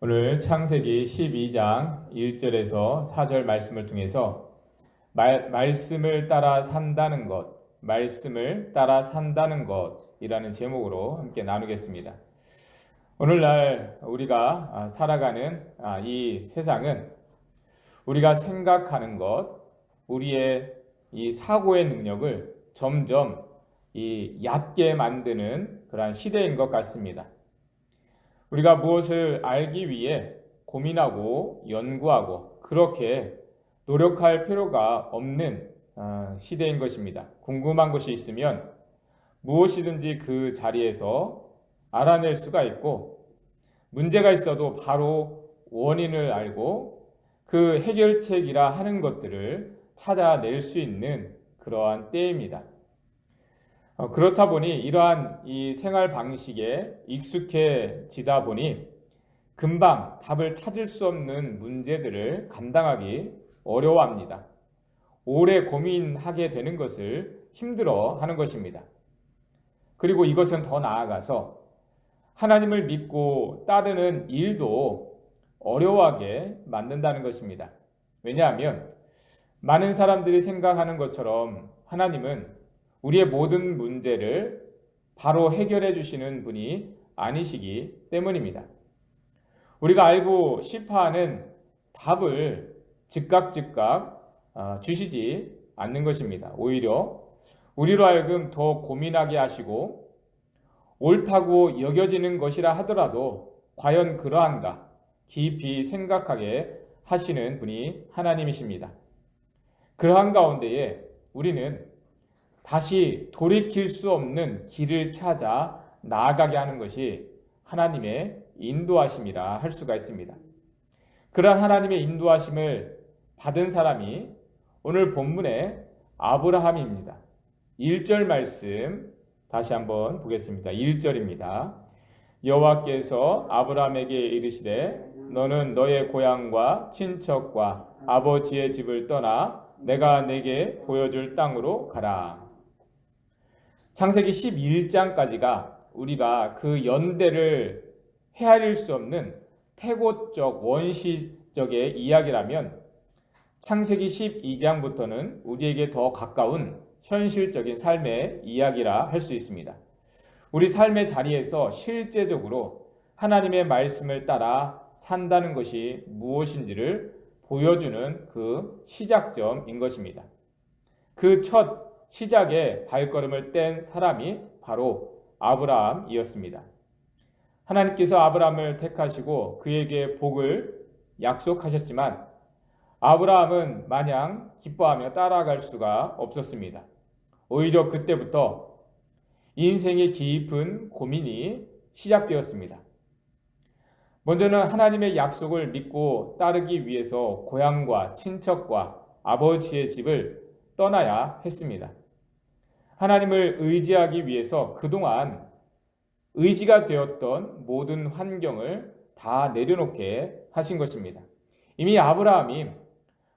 오늘 창세기 12장 1절에서 4절 말씀을 통해서 말씀을 따라 산다는 것, 말씀을 따라 산다는 것이라는 제목으로 함께 나누겠습니다. 오늘날 우리가 살아가는 이 세상은 우리가 생각하는 것, 우리의 이 사고의 능력을 점점 얕게 만드는 그러한 시대인 것 같습니다. 우리가 무엇을 알기 위해 고민하고 연구하고 그렇게 노력할 필요가 없는 시대인 것입니다. 궁금한 것이 있으면 무엇이든지 그 자리에서 알아낼 수가 있고, 문제가 있어도 바로 원인을 알고 그 해결책이라 하는 것들을 찾아낼 수 있는 그러한 때입니다. 그렇다 보니 이러한 이 생활 방식에 익숙해지다 보니 금방 답을 찾을 수 없는 문제들을 감당하기 어려워합니다. 오래 고민하게 되는 것을 힘들어 하는 것입니다. 그리고 이것은 더 나아가서 하나님을 믿고 따르는 일도 어려워하게 만든다는 것입니다. 왜냐하면 많은 사람들이 생각하는 것처럼 하나님은 우리의 모든 문제를 바로 해결해 주시는 분이 아니시기 때문입니다. 우리가 알고 싶어하는 답을 즉각 주시지 않는 것입니다. 오히려 우리로 하여금 더 고민하게 하시고 옳다고 여겨지는 것이라 하더라도 과연 그러한가 깊이 생각하게 하시는 분이 하나님이십니다. 그러한 가운데에 우리는 다시 돌이킬 수 없는 길을 찾아 나아가게 하는 것이 하나님의 인도하심이라 할 수가 있습니다. 그러한 하나님의 인도하심을 받은 사람이 오늘 본문의 아브라함입니다. 1절 말씀 다시 한번 보겠습니다. 1절입니다. 여호와께서 아브라함에게 이르시되 너는 너의 고향과 친척과 아버지의 집을 떠나 내가 내게 보여줄 땅으로 가라. 창세기 11장까지가 우리가 그 연대를 헤아릴 수 없는 태고적 원시적의 이야기라면 창세기 12장부터는 우리에게 더 가까운 현실적인 삶의 이야기라 할 수 있습니다. 우리 삶의 자리에서 실제적으로 하나님의 말씀을 따라 산다는 것이 무엇인지를 보여주는 그 시작점인 것입니다. 그 첫 시작의 발걸음을 뗀 사람이 바로 아브라함이었습니다. 하나님께서 아브라함을 택하시고 그에게 복을 약속하셨지만 아브라함은 마냥 기뻐하며 따라갈 수가 없었습니다. 오히려 그때부터 인생의 깊은 고민이 시작되었습니다. 먼저는 하나님의 약속을 믿고 따르기 위해서 고향과 친척과 아버지의 집을 떠나야 했습니다. 하나님을 의지하기 위해서 그동안 의지가 되었던 모든 환경을 다 내려놓게 하신 것입니다. 이미 아브라함이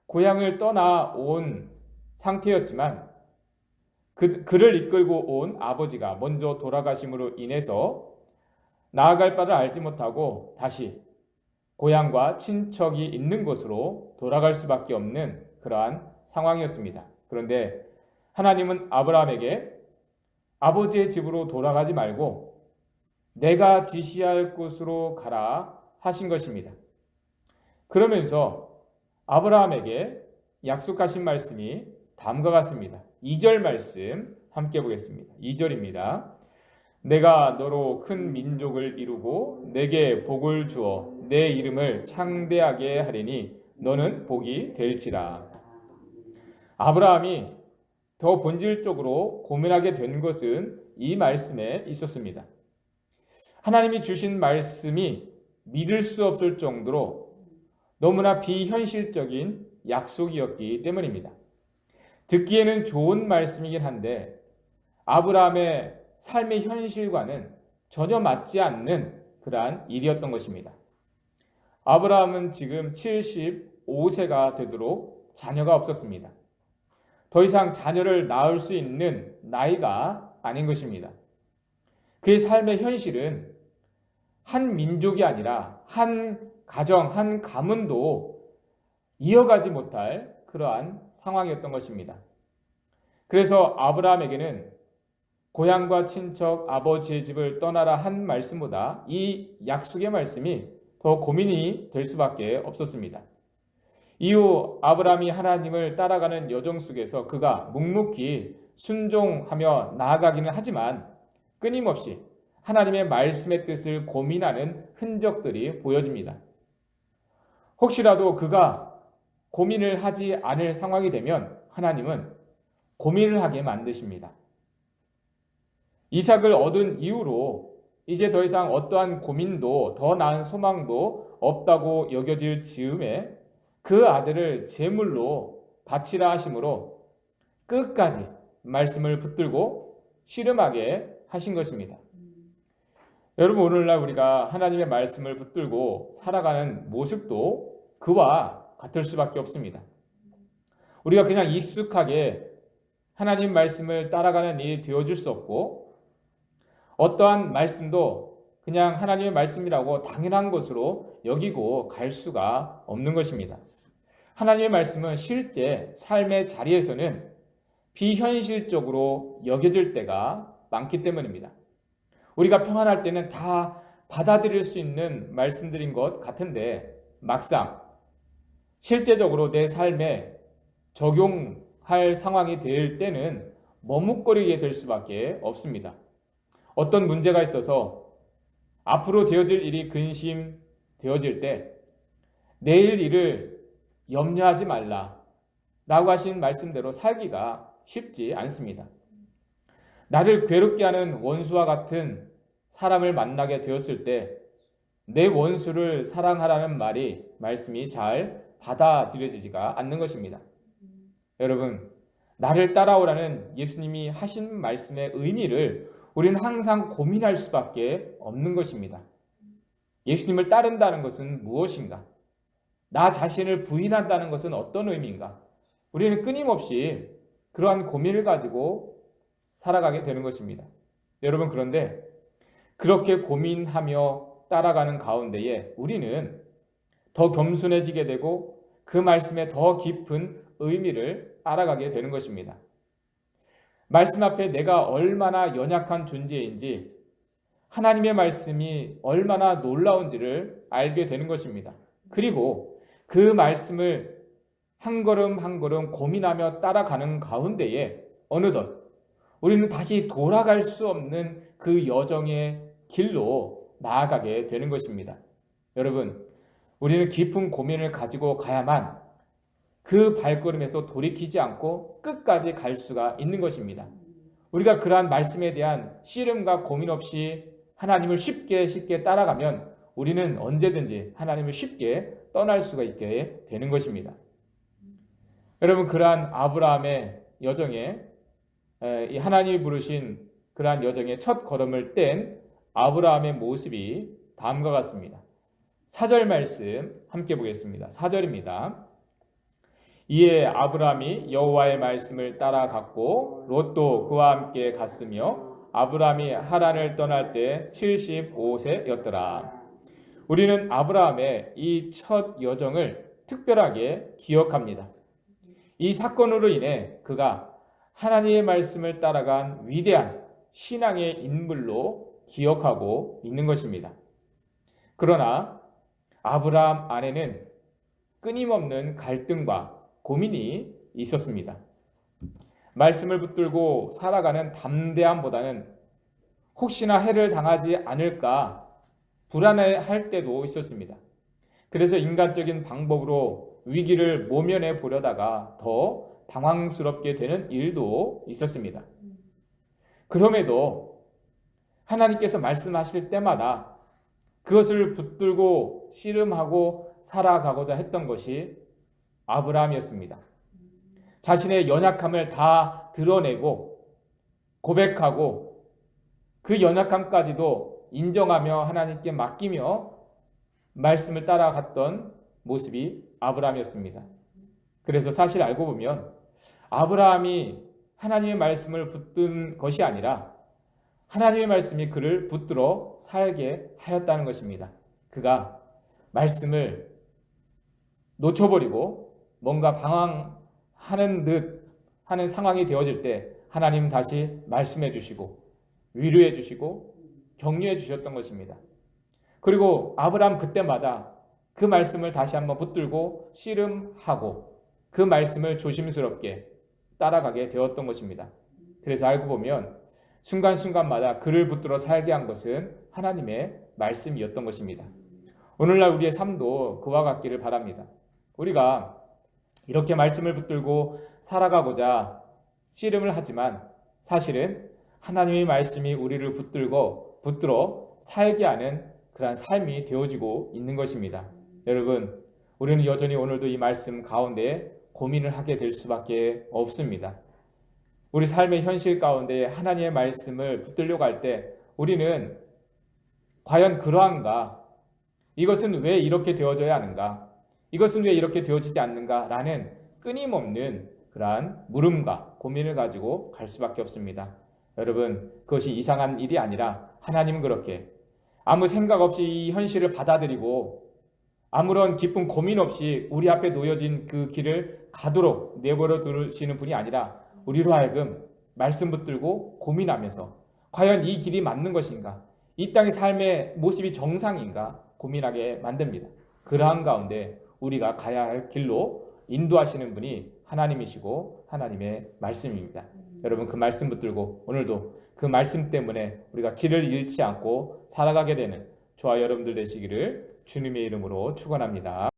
고향을 떠나온 상태였지만 그를 이끌고 온 아버지가 먼저 돌아가심으로 인해서 나아갈 바를 알지 못하고 다시 고향과 친척이 있는 곳으로 돌아갈 수밖에 없는 그러한 상황이었습니다. 그런데 하나님은 아브라함에게 아버지의 집으로 돌아가지 말고 내가 지시할 곳으로 가라 하신 것입니다. 그러면서 아브라함에게 약속하신 말씀이 다음과 같습니다. 2절 말씀 함께 보겠습니다. 2절입니다. 내가 너로 큰 민족을 이루고 내게 복을 주어 내 이름을 창대하게 하리니 너는 복이 될지라. 아브라함이 더 본질적으로 고민하게 된 것은 이 말씀에 있었습니다. 하나님이 주신 말씀이 믿을 수 없을 정도로 너무나 비현실적인 약속이었기 때문입니다. 듣기에는 좋은 말씀이긴 한데 아브라함의 삶의 현실과는 전혀 맞지 않는 그러한 일이었던 것입니다. 아브라함은 지금 75세가 되도록 자녀가 없었습니다. 더 이상 자녀를 낳을 수 있는 나이가 아닌 것입니다. 그의 삶의 현실은 한 민족이 아니라 한 가정, 한 가문도 이어가지 못할 그러한 상황이었던 것입니다. 그래서 아브라함에게는 고향과 친척, 아버지의 집을 떠나라 한 말씀보다 이 약속의 말씀이 더 고민이 될 수밖에 없었습니다. 이후 아브라함이 하나님을 따라가는 여정 속에서 그가 묵묵히 순종하며 나아가기는 하지만 끊임없이 하나님의 말씀의 뜻을 고민하는 흔적들이 보여집니다. 혹시라도 그가 고민을 하지 않을 상황이 되면 하나님은 고민을 하게 만드십니다. 이삭을 얻은 이후로 이제 더 이상 어떠한 고민도 더 나은 소망도 없다고 여겨질 즈음에 그 아들을 제물로 바치라 하심으로 끝까지 말씀을 붙들고 씨름하게 하신 것입니다. 여러분, 오늘날 우리가 하나님의 말씀을 붙들고 살아가는 모습도 그와 같을 수밖에 없습니다. 우리가 그냥 익숙하게 하나님 말씀을 따라가는 일이 되어줄 수 없고 어떠한 말씀도 그냥 하나님의 말씀이라고 당연한 것으로 여기고 갈 수가 없는 것입니다. 하나님의 말씀은 실제 삶의 자리에서는 비현실적으로 여겨질 때가 많기 때문입니다. 우리가 평안할 때는 다 받아들일 수 있는 말씀들인 것 같은데 막상 실제적으로 내 삶에 적용할 상황이 될 때는 머뭇거리게 될 수밖에 없습니다. 어떤 문제가 있어서 앞으로 되어질 일이 근심되어질 때 내일 일을 염려하지 말라 라고 하신 말씀대로 살기가 쉽지 않습니다. 나를 괴롭게 하는 원수와 같은 사람을 만나게 되었을 때 내 원수를 사랑하라는 말씀이 잘 받아들여지지가 않는 것입니다. 여러분, 나를 따라오라는 예수님이 하신 말씀의 의미를 우리는 항상 고민할 수밖에 없는 것입니다. 예수님을 따른다는 것은 무엇인가? 나 자신을 부인한다는 것은 어떤 의미인가? 우리는 끊임없이 그러한 고민을 가지고 살아가게 되는 것입니다. 여러분, 그런데 그렇게 고민하며 따라가는 가운데에 우리는 더 겸손해지게 되고 그 말씀에 더 깊은 의미를 알아가게 되는 것입니다. 말씀 앞에 내가 얼마나 연약한 존재인지 하나님의 말씀이 얼마나 놀라운지를 알게 되는 것입니다. 그리고 그 말씀을 한 걸음 한 걸음 고민하며 따라가는 가운데에 어느덧 우리는 다시 돌아갈 수 없는 그 여정의 길로 나아가게 되는 것입니다. 여러분, 우리는 깊은 고민을 가지고 가야만 그 발걸음에서 돌이키지 않고 끝까지 갈 수가 있는 것입니다. 우리가 그러한 말씀에 대한 씨름과 고민 없이 하나님을 쉽게 따라가면 우리는 언제든지 하나님을 쉽게 떠날 수가 있게 되는 것입니다. 여러분, 그러한 아브라함의 여정에 하나님이 부르신 그러한 여정의 첫 걸음을 뗀 아브라함의 모습이 다음과 같습니다. 4절 말씀 함께 보겠습니다. 4절입니다. 이에 아브라함이 여호와의 말씀을 따라갔고 롯도 그와 함께 갔으며 아브라함이 하란을 떠날 때 75세였더라. 우리는 아브라함의 이 첫 여정을 특별하게 기억합니다. 이 사건으로 인해 그가 하나님의 말씀을 따라간 위대한 신앙의 인물로 기억하고 있는 것입니다. 그러나 아브라함 안에는 끊임없는 갈등과 고민이 있었습니다. 말씀을 붙들고 살아가는 담대함보다는 혹시나 해를 당하지 않을까 불안해할 때도 있었습니다. 그래서 인간적인 방법으로 위기를 모면해 보려다가 더 당황스럽게 되는 일도 있었습니다. 그럼에도 하나님께서 말씀하실 때마다 그것을 붙들고 씨름하고 살아가고자 했던 것이 아브라함이었습니다. 자신의 연약함을 다 드러내고 고백하고 그 연약함까지도 인정하며 하나님께 맡기며 말씀을 따라갔던 모습이 아브라함이었습니다. 그래서 사실 알고 보면 아브라함이 하나님의 말씀을 붙든 것이 아니라 하나님의 말씀이 그를 붙들어 살게 하였다는 것입니다. 그가 말씀을 놓쳐버리고 뭔가 방황하는 듯 하는 상황이 되어질 때 하나님은 다시 말씀해 주시고 위로해 주시고 격려해 주셨던 것입니다. 그리고 아브라함 그때마다 그 말씀을 다시 한번 붙들고 씨름하고 그 말씀을 조심스럽게 따라가게 되었던 것입니다. 그래서 알고 보면 순간순간마다 그를 붙들어 살게 한 것은 하나님의 말씀이었던 것입니다. 오늘날 우리의 삶도 그와 같기를 바랍니다. 우리가 이렇게 말씀을 붙들고 살아가고자 씨름을 하지만 사실은 하나님의 말씀이 우리를 붙들어 살게 하는 그러한 삶이 되어지고 있는 것입니다. 여러분, 우리는 여전히 오늘도 이 말씀 가운데 고민을 하게 될 수밖에 없습니다. 우리 삶의 현실 가운데 하나님의 말씀을 붙들려고 할 때 우리는 과연 그러한가? 이것은 왜 이렇게 되어져야 하는가? 이것은 왜 이렇게 되어지지 않는가? 라는 끊임없는 그러한 물음과 고민을 가지고 갈 수밖에 없습니다. 여러분, 그것이 이상한 일이 아니라 하나님은 그렇게 아무 생각 없이 이 현실을 받아들이고 아무런 기쁜 고민 없이 우리 앞에 놓여진 그 길을 가도록 내버려 두시는 분이 아니라 우리로 하여금 말씀 붙들고 고민하면서 과연 이 길이 맞는 것인가? 이 땅의 삶의 모습이 정상인가? 고민하게 만듭니다. 그러한 가운데 우리가 가야 할 길로 인도하시는 분이 하나님이시고 하나님의 말씀입니다. 여러분, 그 말씀 붙들고 오늘도 그 말씀 때문에 우리가 길을 잃지 않고 살아가게 되는 저와 여러분들 되시기를 주님의 이름으로 축원합니다.